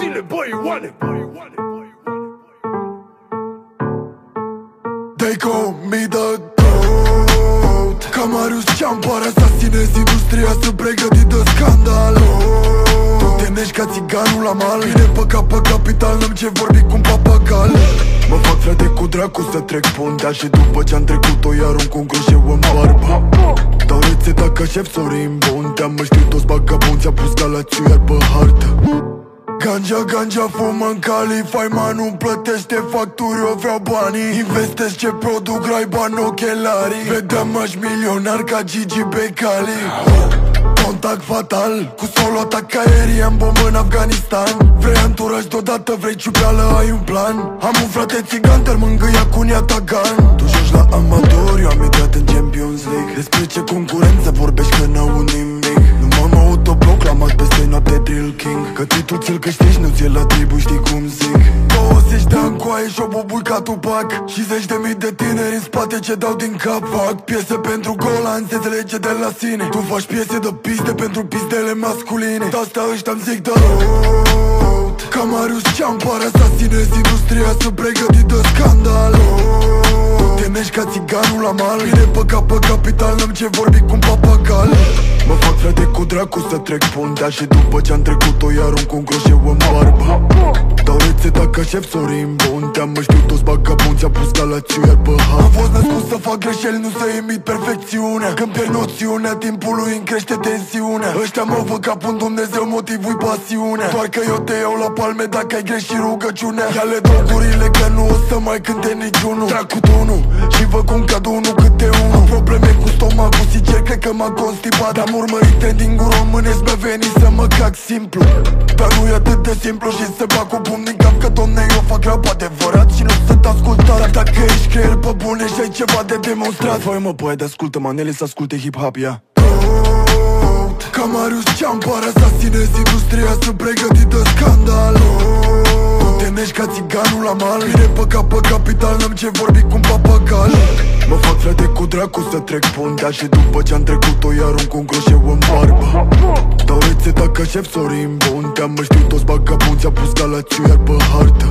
zile, băi, oane. They call me the GOAT. Ca Marius Ciampar asasinez industria, sunt pregătit de scandal. Tu te nești ca țiganul la mal, vine pe cap pe capital, n-am ce vorbi cu un papagal. Mă fac frate cu dracu să trec puntea și după ce-am trecut-o îi arunc un croșeu în barbă. Dau rețeta ca șef Sorin Bontea, mă știu toți bagabonți, a pus galațiu iar pe hartă. Ganja, fumă în Cali, faima nu plătește facturi, eu vreau banii. Investesc ce produc, rai bani, ochelarii. Vedeam-aș milionar ca Gigi Becali. Contact fatal, cu solo atac aerian, bombă în Afganistan. Vrei anturaj deodată, vrei ciupeală, ai un plan. Am un frate țigan, termângâia cu Niata Gan. Tu joci la amatori, eu am intrat în Champions League. Despre ce concurență vorbești că n-au nimic. Nu m-am autoproclamat peste noapte Drill King. Că titlul ți-l câștigi, nu ți-l atribui, știi cum zic. 20 de ani cu aia și o bubui ca Tupac. Și 10.000 de tineri în spate ce dau din cap. Fac piese pentru golan, se înțelege de la sine. Tu faci piese de piste pentru pistele masculine. De-astea ăștia-mi zic de road. Ca Marius Ciampar asasinez industria, sunt pregătit de scandal. Te nești ca țiganul la mal, vine pe cap pe capital, n-am ce vorbi cu un papagal. Mă fac frate cu dracu să trec puntea și după ce-am trecut-o îi arunc un croșeu în barbă. Dau rețeta ca șef Sorin Bontea, mă știu toți bagabonți, a pus galațiu iar pe hartă. Am fost născut să fac greșeli, nu să imit perfecțiunea. Când pierd noțiunea timpului îmi crește tensiunea. Ăștia mă văd ca un Dumnezeu, motivul-i pasiunea. Doar că eu te iau la palme dacă ai greșit rugăciunea. Ia-le drogurile că nu o să mai cânte niciunul. Trag cu tunul și vă cum cad unul câte unul. Am probleme cu stomacul, sincer cred că m-am constipat. Am urmărit trending-ul românesc, mi-a venit să mă cac simplu. Dar nu e atât de simplu și să bag cu pumn din cap că domne eu fac rap adevărat și nu sunt ascultat. Dar dacă ești creier pe bune și ai ceva de demonstrat, fă mă poet, ascultă manele să asculte hip-hop, ia. Ca Marius Ciampar asasinez industria, sunt pregătit de scandal. Tu te nești ca țiganul la mal, vine pe cap pe capital, n-am ce vorbi cu un papagal. Mă fac frate cu dracu să trec puntea și după ce-am trecut-o îi arunc un croșeu în barbă. Dau rețeta ca șef Sorin Bontea, mă știu toți bagabonți, a pus galațiu iar pe hartă.